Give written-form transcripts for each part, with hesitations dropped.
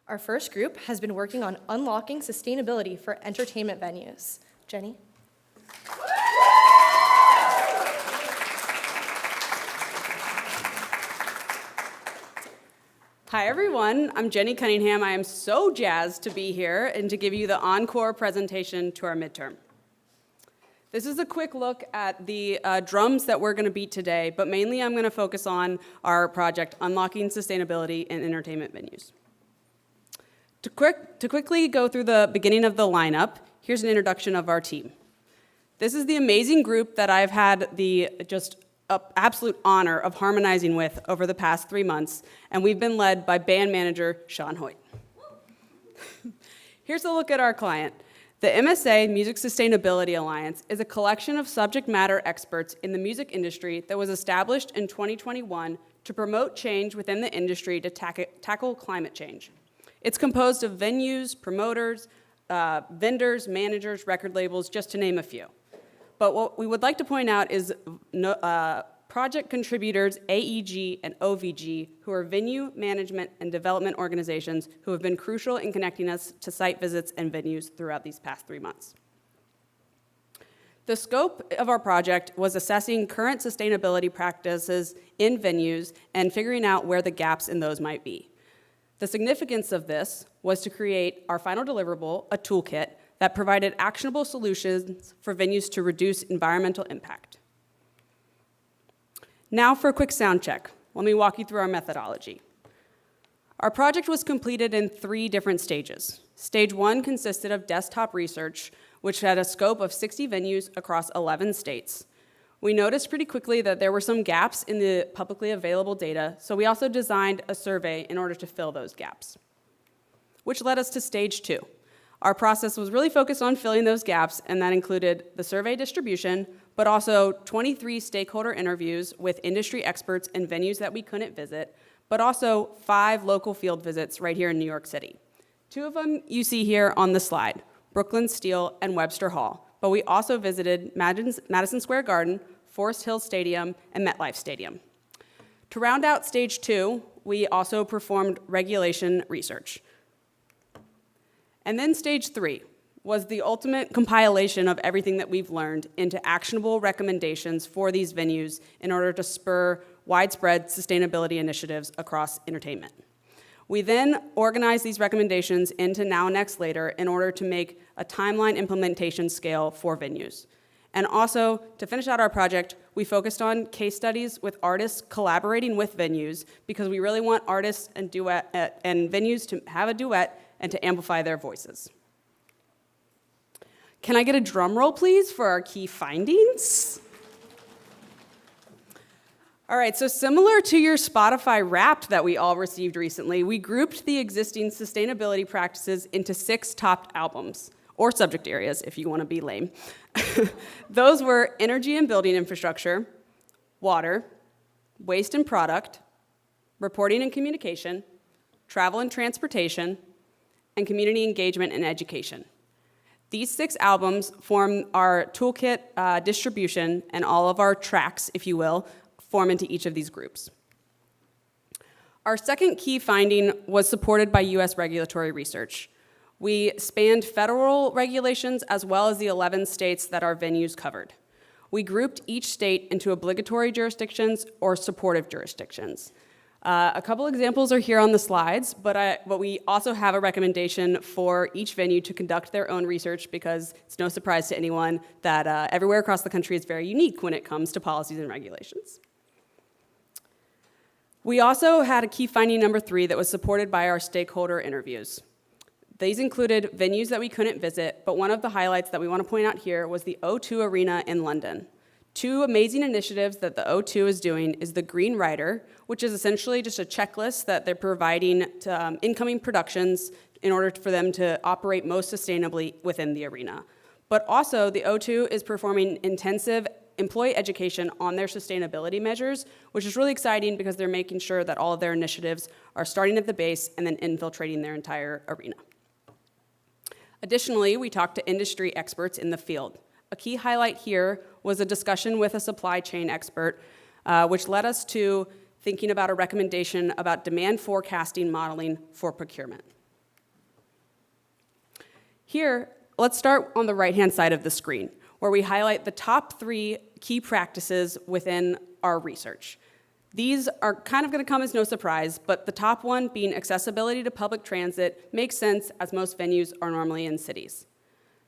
Our first group has been working on unlocking sustainability for entertainment venues. Jenny? Hi everyone, I'm Jenny Cunningham. I am so jazzed to be here and to give you the encore presentation to our midterm. This is a quick look at the drums that we're going to beat today, but mainly I'm going to focus on our project, Unlocking Sustainability in Entertainment Venues. To quickly go through the beginning of the lineup, here's an introduction of our team. This is the amazing group that I've had the absolute honor of harmonizing with over the past 3 months, and we've been led by band manager Shaun Hoyte. Here's a look at our client. The MSA Music Sustainability Alliance is a collection of subject matter experts in the music industry that was established in 2021 to promote change within the industry to tackle climate change. It's composed of venues, promoters, vendors, managers, record labels, just to name a few. But what we would like to point out is project contributors AEG and OVG, who are venue management and development organizations who have been crucial in connecting us to site visits and venues throughout these past 3 months. The scope of our project was assessing current sustainability practices in venues and figuring out where the gaps in those might be. The significance of this was to create our final deliverable, a toolkit, that provided actionable solutions for venues to reduce environmental impact. Now for a quick sound check. Let me walk you through our methodology. Our project was completed in 3 different stages. Stage 1 consisted of desktop research, which had a scope of 60 venues across 11 states. We noticed pretty quickly that there were some gaps in the publicly available data, so we also designed a survey in order to fill those gaps, which led us to stage 2. Our process was really focused on filling those gaps, and that included the survey distribution, but also 23 stakeholder interviews with industry experts in venues that we couldn't visit, but also 5 local field visits right here in New York City. 2 of them you see here on the slide, Brooklyn Steel and Webster Hall, but we also visited Madison Square Garden, Forest Hill Stadium, and MetLife Stadium. To round out stage 2, we also performed regulation research. And then stage 3 was the ultimate compilation of everything that we've learned into actionable recommendations for these venues in order to spur widespread sustainability initiatives across entertainment. We then organized these recommendations into Now, Next, Later in order to make a timeline implementation scale for venues. And also, to finish out our project, we focused on case studies with artists collaborating with venues because we really want artists and venues to have a duet and to amplify their voices. Can I get a drum roll, please, for our key findings? All right, so similar to your Spotify Wrapped that we all received recently, we grouped the existing sustainability practices into 6 top albums, or subject areas, if you want to be lame. Those were energy and building infrastructure, water, waste and product, reporting and communication, travel and transportation, and community engagement and education. These 6 albums form our toolkit distribution, and all of our tracks, if you will, form into each of these groups. Our second key finding was supported by US regulatory research. We spanned federal regulations as well as the 11 states that our venues covered. We grouped each state into obligatory jurisdictions or supportive jurisdictions. A couple examples are here on the slides, but we also have a recommendation for each venue to conduct their own research because it's no surprise to anyone that everywhere across the country is very unique when it comes to policies and regulations. We also had a key finding number 3 that was supported by our stakeholder interviews. These included venues that we couldn't visit, but one of the highlights that we want to point out here was the O2 Arena in London. 2 amazing initiatives that the O2 is doing is the Green Rider, which is essentially just a checklist that they're providing to incoming productions in order for them to operate most sustainably within the arena. But also, the O2 is performing intensive employee education on their sustainability measures, which is really exciting because they're making sure that all of their initiatives are starting at the base and then infiltrating their entire arena. Additionally, we talked to industry experts in the field. A key highlight here was a discussion with a supply chain expert, which led us to thinking about a recommendation about demand forecasting modeling for procurement. Here, let's start on the right-hand side of the screen, where we highlight the top 3 key practices within our research. These are kind of going to come as no surprise, but the top one being accessibility to public transit makes sense as most venues are normally in cities.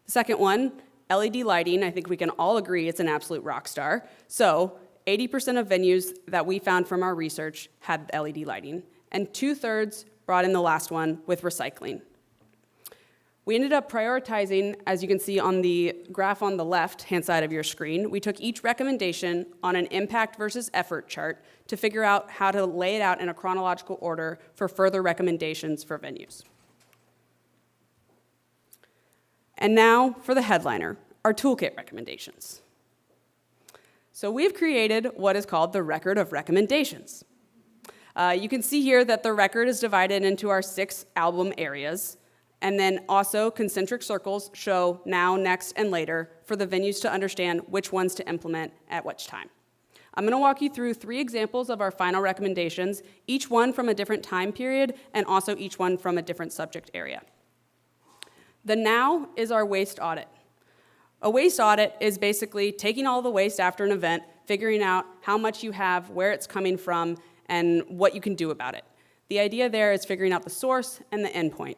The second one, LED lighting, I think we can all agree it's an absolute rock star. So 80% of venues that we found from our research had LED lighting, and 2/3 brought in the last one with recycling. We ended up prioritizing, as you can see on the graph on the left-hand side of your screen, we took each recommendation on an impact versus effort chart to figure out how to lay it out in a chronological order for further recommendations for venues. And now for the headliner, our toolkit recommendations. So we've created what is called the record of recommendations. You can see here that the record is divided into our 6 album areas, and then also concentric circles show now, next, and later for the venues to understand which ones to implement at which time. I'm going to walk you through 3 examples of our final recommendations, each one from a different time period, and also each one from a different subject area. The now is our waste audit. A waste audit is basically taking all the waste after an event, figuring out how much you have, where it's coming from, and what you can do about it. The idea there is figuring out the source and the endpoint.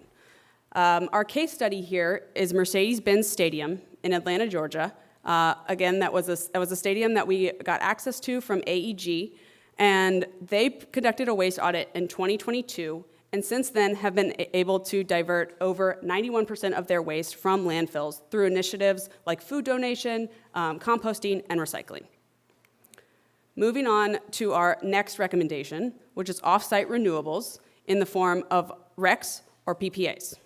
Our case study here is Mercedes-Benz Stadium in Atlanta, Georgia. Again, that was a stadium that we got access to from AEG, and they conducted a waste audit in 2022, and since then have been able to divert over 91% of their waste from landfills through initiatives like food donation, composting, and recycling. Moving on to our next recommendation, which is off-site renewables in the form of RECs or PPAs.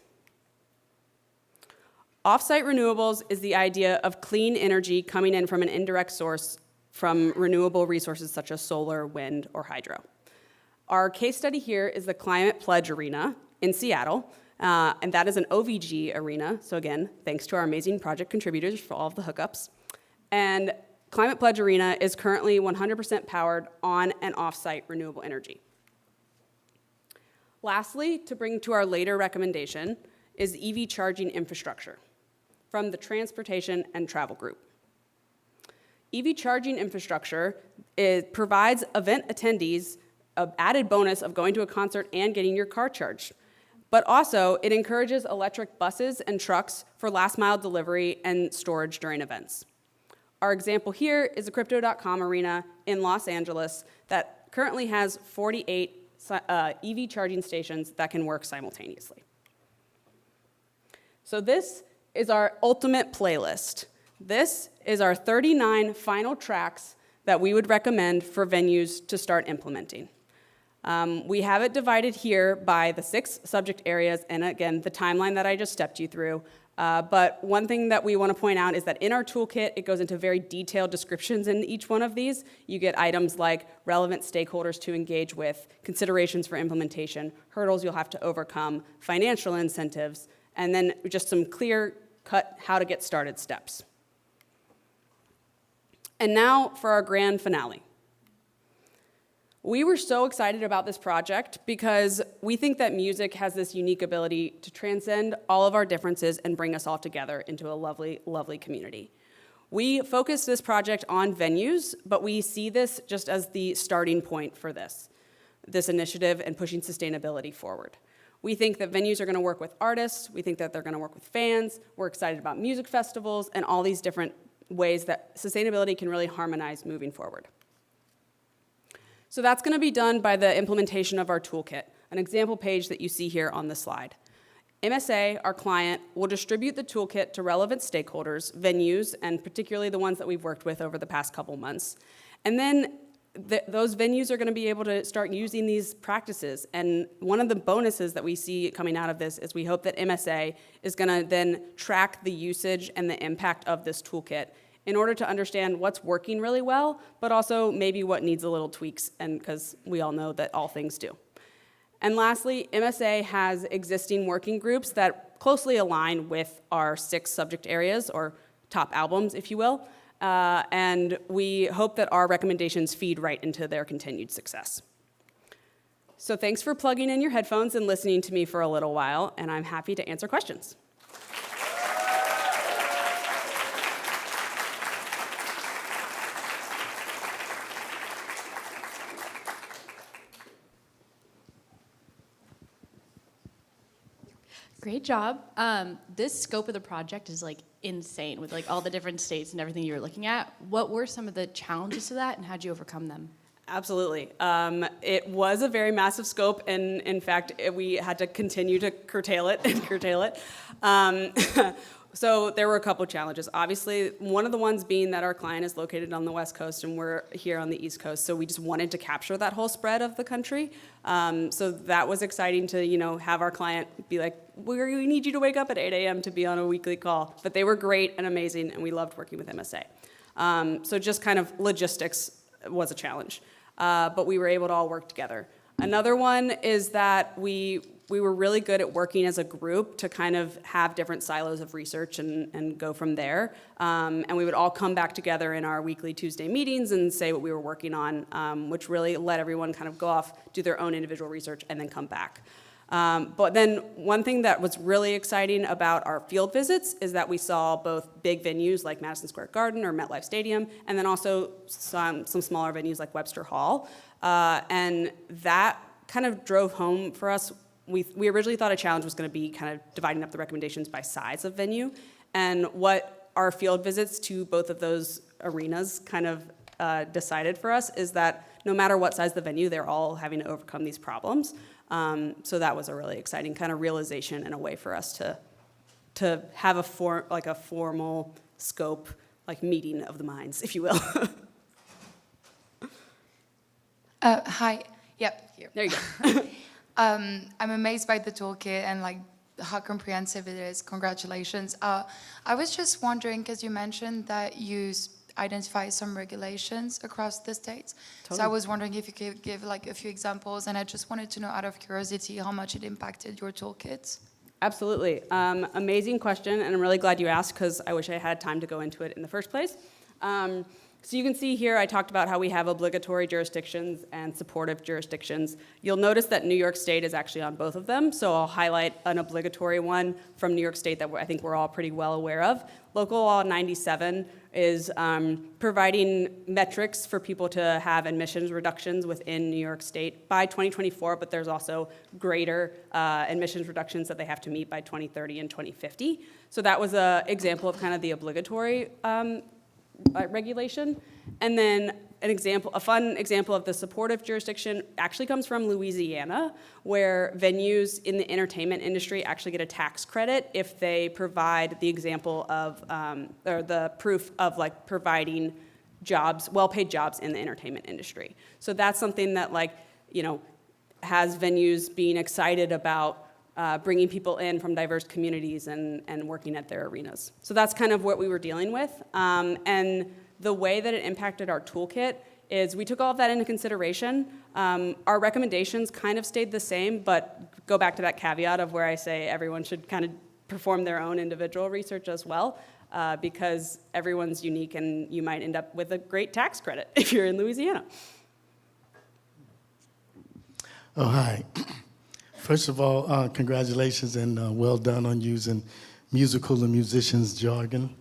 Off-site renewables is the idea of clean energy coming in from an indirect source from renewable resources such as solar, wind, or hydro. Our case study here is the Climate Pledge Arena in Seattle, and that is an OVG arena. So again, thanks to our amazing project contributors for all of the hookups. And Climate Pledge Arena is currently 100% powered on and off-site renewable energy. Lastly, to bring to our later recommendation is EV charging infrastructure from the Transportation and Travel Group. EV charging infrastructure provides event attendees an added bonus of going to a concert and getting your car charged. But also, it encourages electric buses and trucks for last-mile delivery and storage during events. Our example here is the Crypto.com arena in Los Angeles that currently has 48 EV charging stations that can work simultaneously. So this is our ultimate playlist. This is our 39 final tracks that we would recommend for venues to start implementing. We have it divided here by the 6 subject areas, and again, the timeline that I just stepped you through. But one thing that we want to point out is that in our toolkit, it goes into very detailed descriptions in each one of these. You get items like relevant stakeholders to engage with, considerations for implementation, hurdles you'll have to overcome, financial incentives, and then just some clear-cut how to get started steps. And now for our grand finale. We were so excited about this project because we think that music has this unique ability to transcend all of our differences and bring us all together into a lovely, lovely community. We focused this project on venues, but we see this just as the starting point for this initiative and pushing sustainability forward. We think that venues are going to work with artists. We think that they're going to work with fans. We're excited about music festivals and all these different ways that sustainability can really harmonize moving forward. So that's going to be done by the implementation of our toolkit, an example page that you see here on the slide. MSA, our client, will distribute the toolkit to relevant stakeholders, venues, and particularly the ones that we've worked with over the past couple months. And then those venues are going to be able to start using these practices. And one of the bonuses that we see coming out of this is we hope that MSA is going to then track the usage and the impact of this toolkit in order to understand what's working really well, but also maybe what needs a little tweaks, and because we all know that all things do. And lastly, MSA has existing working groups that closely align with our 6 subject areas, or top albums, if you will, and we hope that our recommendations feed right into their continued success. So thanks for plugging in your headphones and listening to me for a little while, and I'm happy to answer questions. Great job. This scope of the project is like insane with like all the different states and everything you were looking at. What were some of the challenges to that and how'd you overcome them? Absolutely. It was a very massive scope, and in fact, we had to continue to curtail it and curtail it. So there were a couple of challenges. Obviously, one of the ones being that our client is located on the West Coast and we're here on the East Coast, so we just wanted to capture that whole spread of the country. So that was exciting to, have our client be like, we need you to wake up at 8 a.m. to be on a weekly call. But they were great and amazing, and we loved working with MSA. So just kind of logistics was a challenge. But we were able to all work together. Another one is that we were really good at working as a group to kind of have different silos of research and go from there. And we would all come back together in our weekly Tuesday meetings and say what we were working on, which really let everyone kind of go off, do their own individual research, and then come back. But then one thing that was really exciting about our field visits is that we saw both big venues like Madison Square Garden or MetLife Stadium, and then also some smaller venues like Webster Hall. And that kind of drove home for us. We originally thought a challenge was going to be kind of dividing up the recommendations by size of venue. And what our field visits to both of those arenas kind of decided for us is that no matter what size the venue, they're all having to overcome these problems. So that was a really exciting kind of realization and a way for us to have a formal scope, like meeting of the minds, if you will. Hi. Yep. Here. There you go. I'm amazed by the toolkit and like how comprehensive it is. Congratulations. I was just wondering, because you mentioned that you identify some regulations across the states. Totally. So I was wondering if you could give like a few examples, and I just wanted to know out of curiosity how much it impacted your toolkits. Absolutely. Amazing question, and I'm really glad you asked because I wish I had time to go into it in the first place. So you can see here I talked about how we have obligatory jurisdictions and supportive jurisdictions. You'll notice that New York State is actually on both of them, so I'll highlight an obligatory one from New York State that I think we're all pretty well aware of. Local Law 97 is providing metrics for people to have emissions reductions within New York State by 2024, but there's also greater emissions reductions that they have to meet by 2030 and 2050. So that was an example of kind of the obligatory regulation. And then a fun example of the supportive jurisdiction actually comes from Louisiana, where venues in the entertainment industry actually get a tax credit if they provide the example of, or the proof of like providing jobs, well-paid jobs in the entertainment industry. So that's something that has venues being excited about bringing people in from diverse communities and working at their arenas. So that's kind of what we were dealing with. And the way that it impacted our toolkit is we took all of that into consideration. Our recommendations kind of stayed the same, but go back to that caveat of where I say everyone should kind of perform their own individual research as well, because everyone's unique and you might end up with a great tax credit if you're in Louisiana. Oh, hi. First of all, congratulations and well done on using musical and musicians jargon.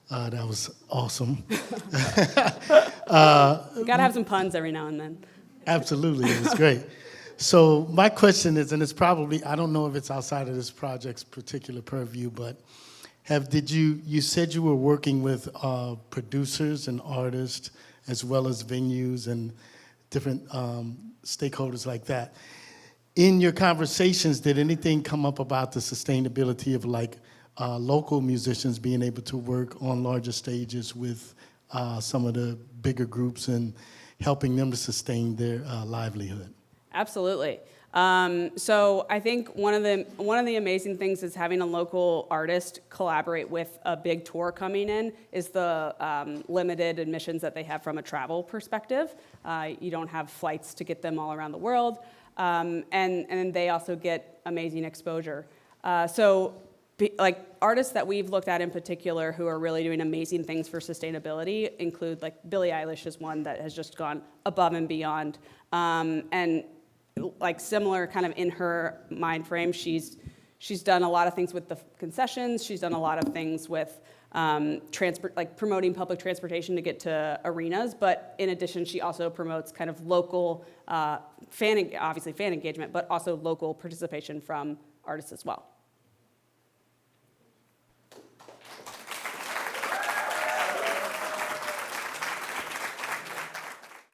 That was awesome. You gotta have some puns every now and then. Absolutely, it was great. So my question is, and it's probably, I don't know if it's outside of this project's particular purview, but you said you were working with producers and artists as well as venues and different stakeholders like that. In your conversations, did anything come up about the sustainability of local musicians being able to work on larger stages with some of the bigger groups and helping them to sustain their livelihood? Absolutely. So I think one of the amazing things is having a local artist collaborate with a big tour coming in is the limited admissions that they have from a travel perspective. You don't have flights to get them all around the world. And they also get amazing exposure. Artists that we've looked at in particular who are really doing amazing things for sustainability include Billie Eilish is one that has just gone above and beyond. And similar kind of in her mind frame, she's done a lot of things with the concessions. She's done a lot of things with promoting public transportation to get to arenas, but in addition, she also promotes kind of local fan engagement, but also local participation from artists as well.